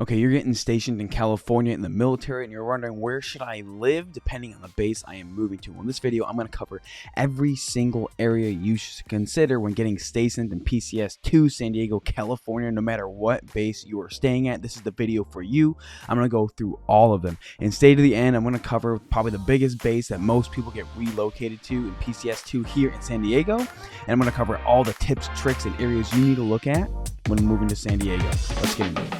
Okay, you're getting stationed in California in the military and you're wondering where should I live depending on the base I am moving to. Well, in this video, I'm going to cover every single area you should consider when getting stationed in PCS to San Diego, California, no matter what base you are staying at. This is the video for you. I'm going to go through all of them and stay to the end. I'm going to cover probably the biggest base that most people get relocated to in PCS 2 here in San Diego. And I'm going to cover all the tips, tricks, and areas you need to look at when moving to San Diego. Let's get into it.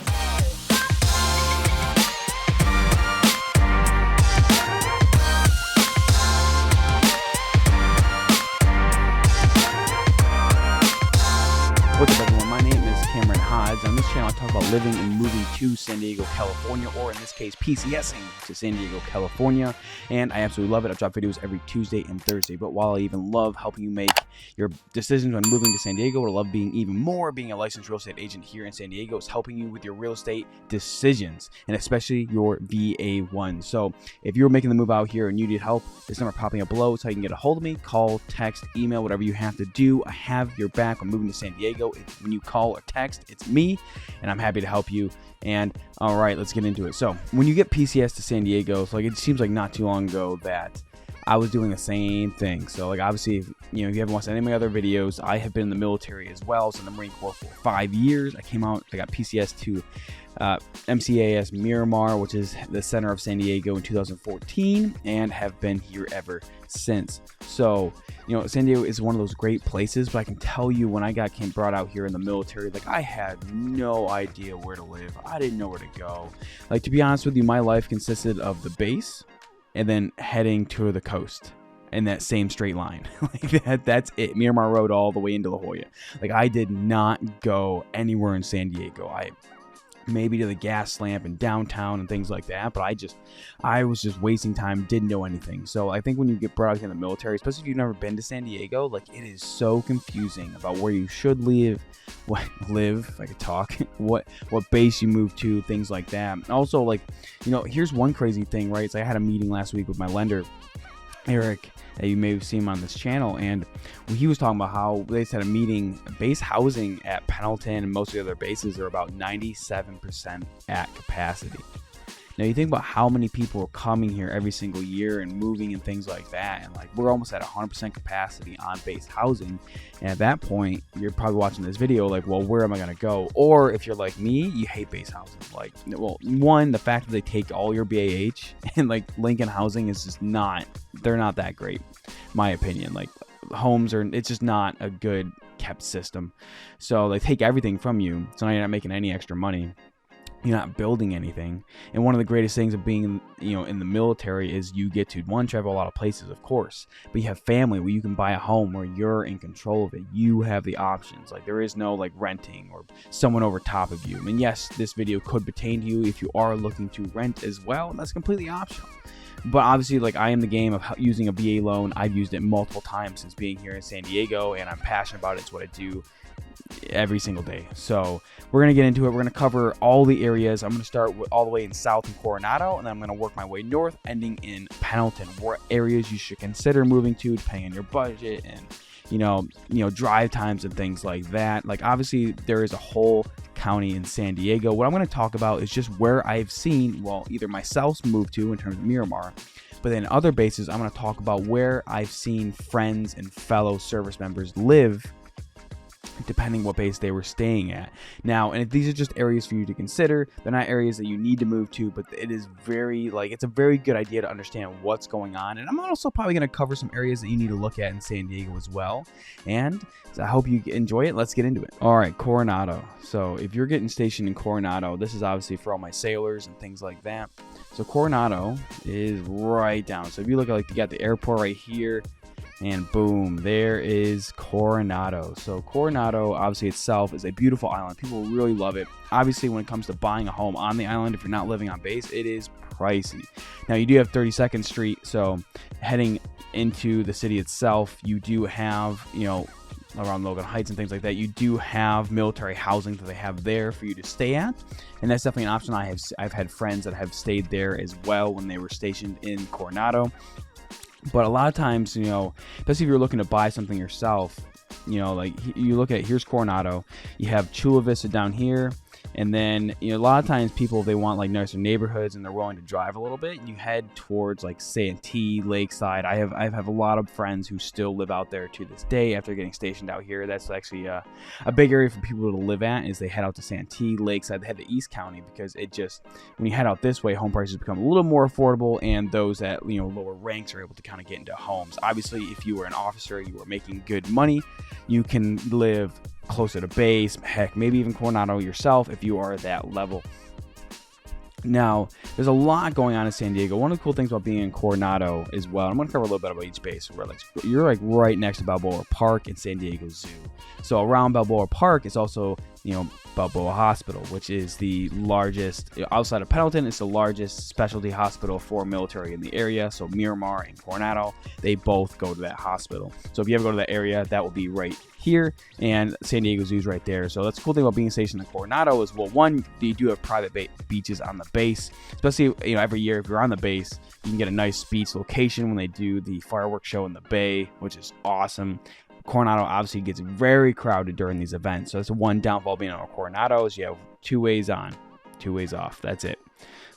What's up, everyone? My name is Cameron Hodge. On this channel, I talk about living and moving to San Diego, California, or in this case, PCSing to San Diego, California. And I absolutely love it. I drop videos every Tuesday and Thursday. But while I even love helping you make your decisions when moving to San Diego, what I love being even more being a licensed real estate agent here in San Diego is helping you with your real estate decisions, and especially your VA1. So if you're making the move out here and you need help, this number popping up below is how you can get a hold of me. Call, text, email, whatever you have to do. I have your back when moving to San Diego. When you call or text, it's me, and I'm happy to help you. And all right, let's get into it. So when you get PCS to San Diego, so like it seems like not too long ago that I was doing the same thing. So like obviously, if you haven't watched any of my other videos, I have been in the military as well. So in the Marine Corps for 5 years. I came out, I got PCS to MCAS Miramar, which is the center of San Diego, in 2014, and have been here ever since. So San Diego is one of those great places, but I can tell you when I came brought out here in the military, like I had no idea where to live. I didn't know where to go. Like, to be honest with you, my life consisted of the base and then heading to the coast in that same straight line. Like that's it. Miramar Road all the way into La Jolla. Like, I did not go anywhere in San Diego. Maybe to the gas lamp in downtown and things like that, but I was just wasting time, didn't know anything. So I think when you get brought out in the military, especially if you've never been to San Diego, like it is so confusing about where you should live, if I could talk, what base you move to, things like that. Also, like, here's one crazy thing, right? So I had a meeting last week with my lender, Eric, that you may have seen him on this channel, and he was talking about how they just had a meeting. Base housing at Pendleton and most of the other bases are about 97% at capacity. Now you think about how many people are coming here every single year and moving and things like that, and like we're almost at 100% capacity on base housing. And at that point, you're probably watching this video like, well, where am I gonna go? Or if you're like me, you hate base housing. Like, well, one, the fact that they take all your BAH, and like Lincoln Housing is just they're not that great, my opinion. Like, homes it's just not a good kept system. So they take everything from you, so now you're not making any extra money. You're not building anything. And one of the greatest things of being in the military is you get to, one, travel a lot of places, of course, but you have family where you can buy a home where you're in control of it. You have the options. Like, there is no like renting or someone over top of you. And yes, this video could pertain to you if you are looking to rent as well, and that's completely optional. But obviously, like, I am the game of using a VA loan. I've used it multiple times since being here in San Diego, and I'm passionate about it. It's what I do every single day. So we're going to get into it. We're going to cover all the areas. I'm going to start all the way in south in Coronado, and then I'm going to work my way north, ending in Pendleton. What areas you should consider moving to depending on your budget and drive times and things like that. Like, obviously there is a whole county in San Diego. What I'm going to talk about is just where I've seen, either myself move to in terms of Miramar, but then other bases, I'm going to talk about where I've seen friends and fellow service members live, depending what base they were staying at. Now, and if these are just areas for you to consider, they're not areas that you need to move to, but it is it's a very good idea to understand what's going on. And I'm also probably going to cover some areas that you need to look at in San Diego as well. And so I hope you enjoy it. Let's get into it. All right, Coronado. So if you're getting stationed in Coronado, this is obviously for all my sailors and things like that. So Coronado is right down. So if you look at, like, you got the airport right here, and boom, there is Coronado. So Coronado, obviously itself, is a beautiful island. People really love it. Obviously, when it comes to buying a home on the island, if you're not living on base, it is pricey. Now, you do have 32nd Street, so heading into the city itself, you do have, around Logan Heights and things like that, you do have military housing that they have there for you to stay at, and that's definitely an option. I've had friends that have stayed there as well when they were stationed in Coronado. But a lot of times, especially if you're looking to buy something yourself, like you look at, here's Coronado, you have Chula Vista down here, And then, a lot of times people, they want like nicer neighborhoods and they're willing to drive a little bit. You head towards like Santee, Lakeside. I have a lot of friends who still live out there to this day after getting stationed out here. That's actually a big area for people to live at, is they head out to Santee, Lakeside, they head to East County, because it just, when you head out this way, home prices become a little more affordable, and those at lower ranks are able to kind of get into homes. Obviously, if you were an officer, you were making good money, you can live closer to base, heck, maybe even Coronado yourself if you are at that level. Now, there's a lot going on in San Diego. One of the cool things about being in Coronado as well, I'm going to cover a little bit about each base. You're like right next to Balboa Park and San Diego Zoo. So around Balboa Park is also, Balboa Hospital, which is the largest, outside of Pendleton, it's the largest specialty hospital for military in the area. So Miramar and Coronado, they both go to that hospital. So if you ever go to that area, that will be right here, and San Diego Zoo's right there. So that's the cool thing about being stationed in Coronado is, well, one, you do have private beaches on the base, especially every year if you're on the base, you can get a nice beach location when they do the fireworks show in the bay, which is awesome. Coronado obviously gets very crowded during these events, so that's one downfall being on Coronado is you have 2 ways on, 2 ways off. That's it.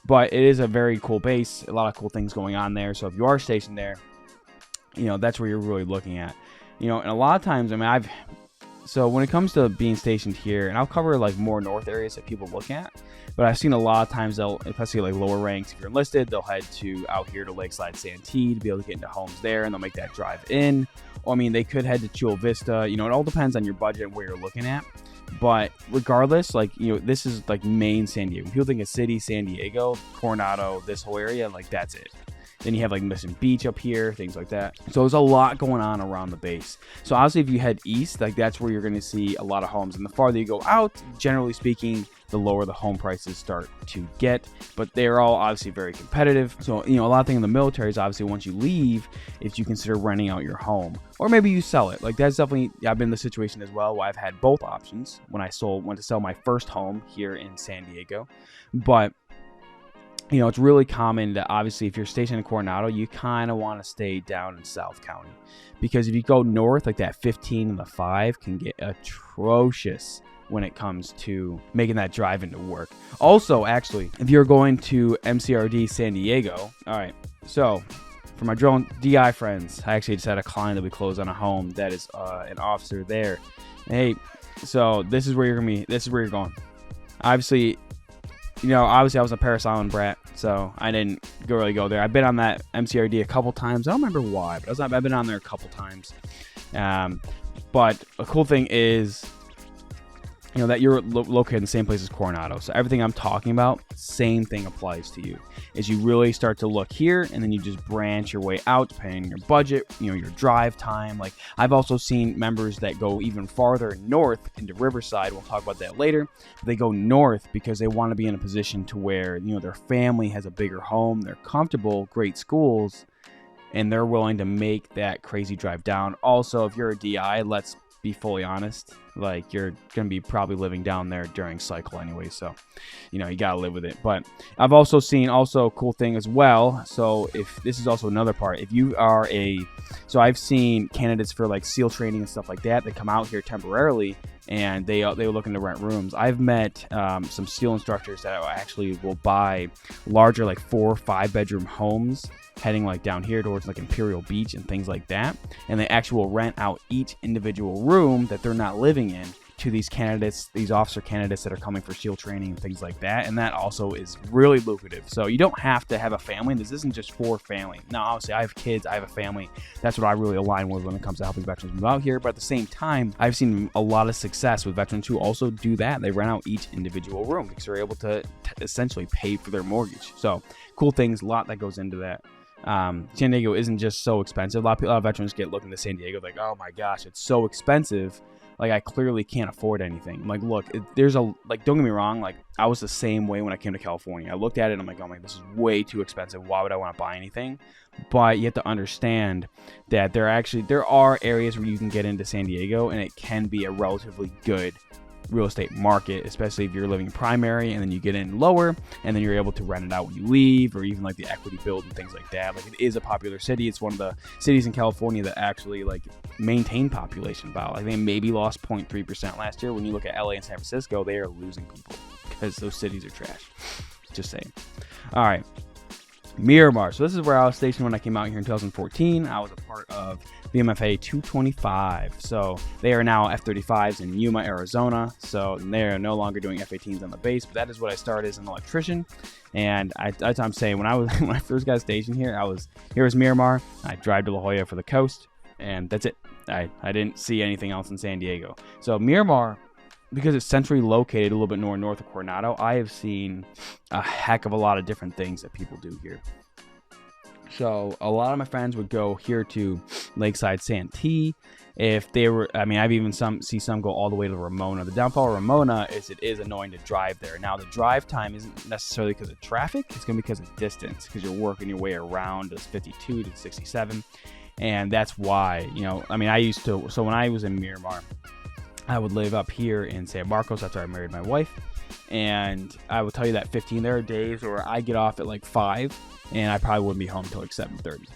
But it is a very cool base, a lot of cool things going on there. So if you are stationed there, that's where you're really looking at. And a lot of times, so when it comes to being stationed here, and I'll cover like more north areas that people look at, but I've seen a lot of times especially like lower ranks, if you're enlisted, they'll head out here to Lakeside, Santee to be able to get into homes there, and they'll make that drive in. Or, they could head to Chula Vista. It all depends on your budget and where you're looking at. But regardless, this is like main San Diego. When people think of city, San Diego, Coronado, this whole area, that's it. Then you have like Mission Beach up here, things like that. So there's a lot going on around the base. So obviously if you head east, that's where you're going to see a lot of homes. And the farther you go out, generally speaking, the lower the home prices start to get. But they're all obviously very competitive. So, a lot of things in the military is obviously once you leave, if you consider renting out your home. Or maybe you sell it. That's definitely, I've been in the situation as well where I've had both options when I went to sell my first home here in San Diego. But it's really common that obviously if you're stationed in Coronado, you kind of want to stay down in South County, because if you go north, like that 15 and the 5 can get atrocious when it comes to making that drive into work. Also, actually, if you're going to MCRD San Diego, all right, so for my drone DI friends, I actually just had a client that we closed on a home that is an officer there. Hey, so this is where you're going. Obviously, I was a Paris Island brat, so I didn't really go there. I've been on that MCRD a couple times. I don't remember why, but I've been on there a couple times. But a cool thing is, that you're located in the same place as Coronado. So everything I'm talking about, same thing applies to you. Is you really start to look here, and then you just branch your way out depending on your budget, your drive time. Like I've also seen members that go even farther north into Riverside. We'll talk about that later. They go north because they want to be in a position to where, their family has a bigger home, they're comfortable, great schools, and they're willing to make that crazy drive down. Also, if you're a DI, let's be fully honest, you're gonna be probably living down there during cycle anyway, so you gotta live with it. But I've also seen a cool thing as well. So if this is also another part, if you are I've seen candidates for like SEAL training and stuff like that come out here temporarily, and they were looking to rent rooms. I've met some SEAL instructors that actually will buy larger, like 4 or 5 bedroom homes heading down here towards Imperial Beach and things like that, and they actually will rent out each individual room that they're not living in to these officer candidates that are coming for SEAL training and things like that. And that also is really lucrative. So you don't have to have a family. This isn't just for family. Now, obviously, I have kids, I have a family. That's what I really align with when it comes to helping veterans move out here. But at the same time, I've seen a lot of success with veterans who also do that. They rent out each individual room because they're able to essentially pay for their mortgage. So cool things, a lot that goes into that. San Diego isn't just so expensive. A lot of veterans get looking to San Diego like, oh my gosh, it's so expensive. I clearly can't afford anything. Look, don't get me wrong. I was the same way when I came to California. I looked at it and I'm like, oh my, this is way too expensive. Why would I want to buy anything? But you have to understand that there are areas where you can get into San Diego and it can be a relatively good real estate market, especially if you're living primary and then you get in lower and then you're able to rent it out when you leave, or even like the equity build and things like that. Like, it is a popular city. It's one of the cities in California that actually like maintain population. About, I think, maybe lost 0.3% last year. When you look at LA and San Francisco, they are losing people because those cities are trash. Just saying. All right. Miramar. So this is where I was stationed when I came out here in 2014. I was a part of BMFA 225. So they are now F-35s in Yuma, Arizona. So they are no longer doing F-18s on the base, but that is what I started as an electrician. And I'm saying when I first got stationed here, here was Miramar. I drive to La Jolla for the coast, and that's it. I didn't see anything else in San Diego. So Miramar, because it's centrally located a little bit north of Coronado, I have seen a heck of a lot of different things that people do here. So a lot of my friends would go here to Lakeside Santee. If they were, I mean, I've even see some go all the way to Ramona. The downfall of Ramona is it is annoying to drive there. Now, the drive time isn't necessarily because of traffic. It's going to be because of distance, because you're working your way around this 52 to 67. And that's why, I mean, so when I was in Miramar, I would live up here in San Marcos after I married my wife. And I will tell you that 15, there are days where I get off at like 5 and I probably wouldn't be home until like 7:30.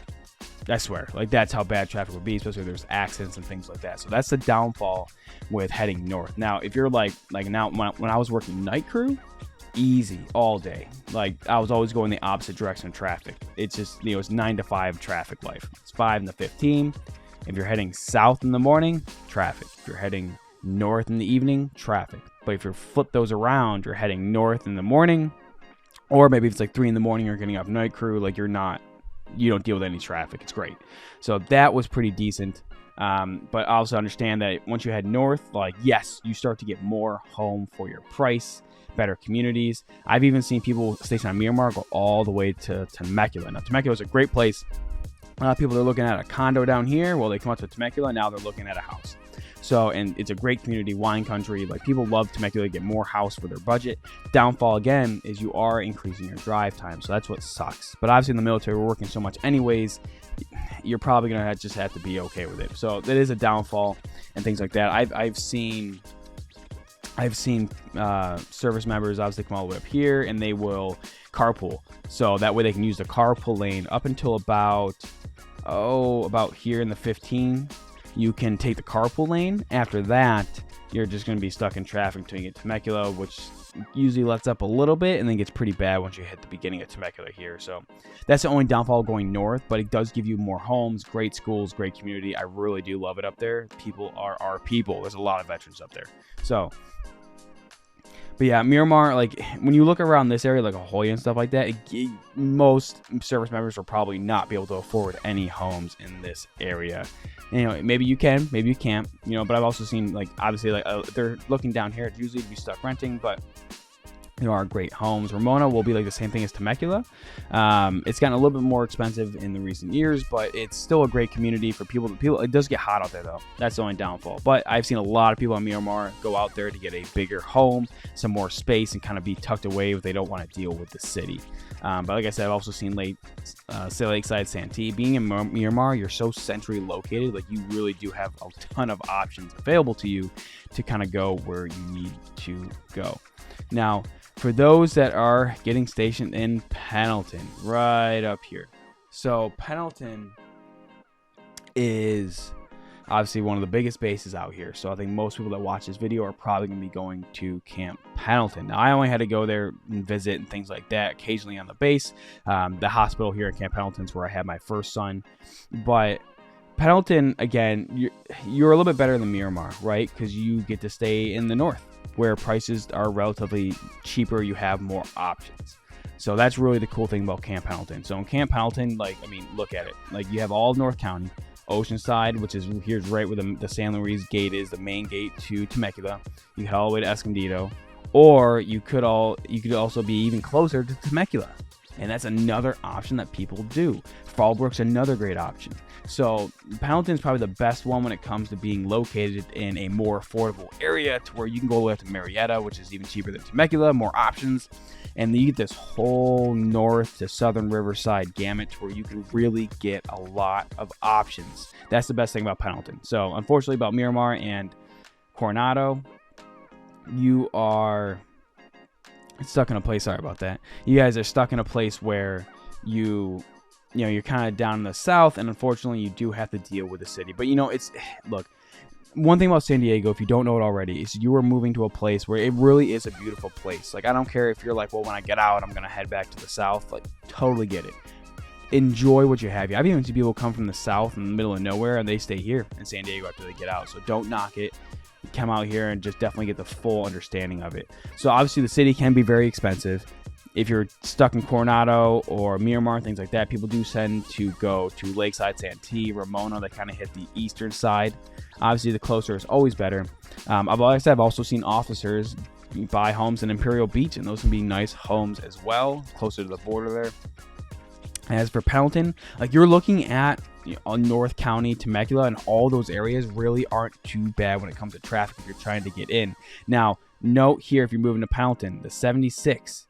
I swear, like, that's how bad traffic would be, especially if there's accidents and things like that. So that's the downfall with heading north. Now, if you're like now, when I was working night crew, easy all day. Like, I was always going the opposite direction of traffic. It's just, it's 9 to 5 traffic life. It's 5 to 15. If you're heading south in the morning, traffic. If you're heading north in the evening, traffic. But if you flip those around, you're heading north in the morning, or maybe if it's like 3 in the morning, you're getting off night crew, like you don't deal with any traffic. It's great. So that was pretty decent. But also understand that once you head north, like, yes, you start to get more home for your price, better communities. I've even seen people stationed on Miramar go all the way to Temecula. Now, Temecula is a great place. A lot of people are looking at a condo down here. Well, they come up to Temecula, now they're looking at a house. So, and it's a great community, wine country. Like, people love Temecula, get more house for their budget. Downfall, again, is you are increasing your drive time. So that's what sucks. But obviously in the military, we're working so much anyways, you're probably going to just have to be okay with it. So that is a downfall and things like that. I've seen service members obviously come all the way up here and they will carpool. So that way they can use the carpool lane up until about here in the 15. You can take the carpool lane. After that, you're just going to be stuck in traffic until you get to Temecula, which usually lets up a little bit and then gets pretty bad once you hit the beginning of Temecula here. So that's the only downfall going north, but it does give you more homes, great schools, great community. I really do love it up there. People are our people. There's a lot of veterans up there. So, but yeah, Miramar, like, when you look around this area, like Ahoy and stuff like that, most service members will probably not be able to afford any homes in this area. Maybe you can, maybe you can't, but I've also seen, like, obviously, like, they're looking down here. It's usually to be stuck renting, but there are great homes. Ramona will be like the same thing as Temecula. It's gotten a little bit more expensive in the recent years, but it's still a great community for people. It does get hot out there, though. That's the only downfall. But I've seen a lot of people on Miramar go out there to get a bigger home, some more space, and kind of be tucked away if they don't want to deal with the city. But like I said, I've also seen Lakeside Santee. Being in Miramar, you're so centrally located, like, you really do have a ton of options available to you to kind of go where you need to go. Now, for those that are getting stationed in Pendleton, right up here. So Pendleton is obviously one of the biggest bases out here. So I think most people that watch this video are probably going to be going to Camp Pendleton. Now, I only had to go there and visit and things like that occasionally on the base. The hospital here at Camp Pendleton is where I had my first son. But Pendleton, again, you're a little bit better than Miramar, right? Because you get to stay in the north, where prices are relatively cheaper. You have more options. So that's really the cool thing about Camp Pendleton. So in Camp Pendleton, like, I mean, look at it. Like, you have all of North County, Oceanside, which is here's right where the San Luis gate is, the main gate to Temecula. You head all the way to Escondido, or you could also be even closer to Temecula. And that's another option that people do. Fallbrook's another great option. So Pendleton's probably the best one when it comes to being located in a more affordable area, to where you can go all the way up to Marietta, which is even cheaper than Temecula, more options. And then you get this whole north to southern Riverside gamut, to where you can really get a lot of options. That's the best thing about Pendleton. So unfortunately about Miramar and Coronado, you are stuck in a place. Sorry about that. You guys are stuck in a place where you're kind of down in the south, and unfortunately you do have to deal with the city. But look, one thing about San Diego, if you don't know it already, is you are moving to a place where it really is a beautiful place. Like, I don't care if you're like, well, when I get out, I'm going to head back to the south. Like, totally get it. Enjoy what you have here. I've even seen people come from the south in the middle of nowhere, and they stay here in San Diego after they get out. So don't knock it. Come out here and just definitely get the full understanding of it. So obviously the city can be very expensive. If you're stuck in Coronado or Miramar, things like that, people do tend to go to Lakeside, Santee, Ramona, that kind of hit the eastern side. Obviously, the closer is always better. Like I said, I've also seen officers buy homes in Imperial Beach, and those can be nice homes as well, closer to the border there. As for Pendleton, like, you're looking at North County, Temecula, and all those areas really aren't too bad when it comes to traffic if you're trying to get in. Now, note here, if you're moving to Pendleton, the 76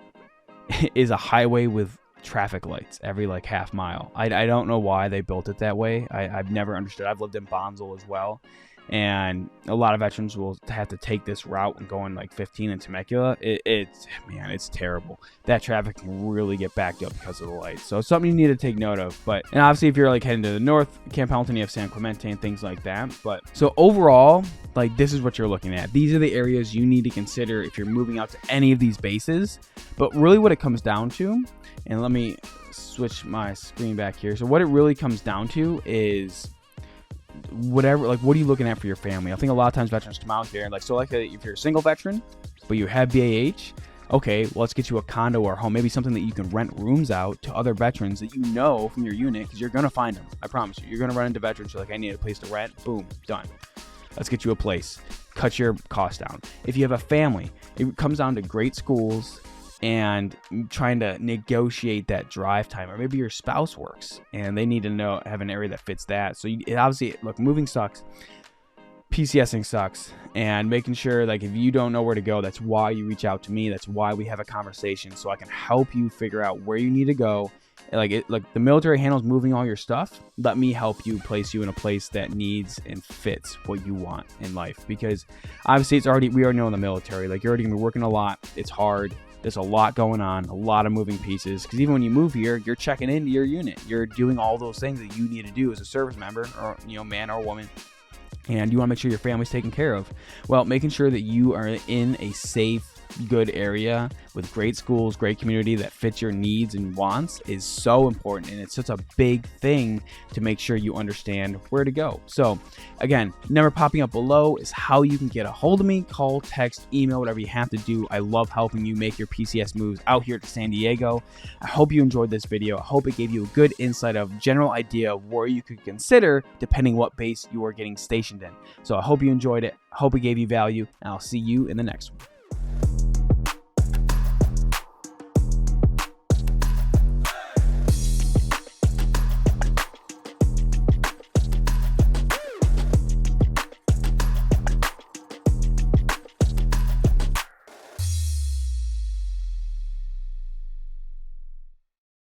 is a highway with traffic lights every like half mile. I don't know why they built it that way. I've never understood. I've lived in Bonsall as well, and a lot of veterans will have to take this route and go in like 15 in Temecula. It's terrible. That traffic can really get backed up because of the lights. So it's something you need to take note of. And obviously, if you're like heading to the north, Camp Pendleton, you have San Clemente and things like that. But so overall, like, this is what you're looking at. These are the areas you need to consider if you're moving out to any of these bases. But really what it comes down to, and let me switch my screen back here. So what it really comes down to is what are you looking at for your family? I think a lot of times veterans come out here and if you're a single veteran, but you have BAH, okay, well, let's get you a condo or a home, maybe something that you can rent rooms out to other veterans that you know from your unit, because you're going to find them. I promise you. You're going to run into veterans. You're like, I need a place to rent. Boom, done. Let's get you a place. Cut your cost down. If you have a family, it comes down to great schools and trying to negotiate that drive time. Or maybe your spouse works and they need to have an area that fits that. So obviously, look, moving sucks. PCSing sucks, and making sure, like, if you don't know where to go, that's why you reach out to me. That's why we have a conversation, so I can help you figure out where you need to go. Like the military handles moving all your stuff. Let me help you place you in a place that needs and fits what you want in life, because obviously we already know in the military, like, you're already gonna be working a lot. It's hard. There's a lot going on, a lot of moving pieces, because even when you move here, you're checking into your unit. You're doing all those things that you need to do as a service member, or man or woman. And you want to make sure your family's taken care of. Well, making sure that you are in a safe, good area with great schools, great community that fits your needs and wants is so important. And it's such a big thing to make sure you understand where to go. So again, number popping up below is how you can get a hold of me. Call, text, email, whatever you have to do. I love helping you make your PCS moves out here to San Diego. I hope you enjoyed this video. I hope it gave you a good insight of general idea of where you could consider depending what base you are getting stationed in. So I hope you enjoyed it. I hope it gave you value, and I'll see you in the next one.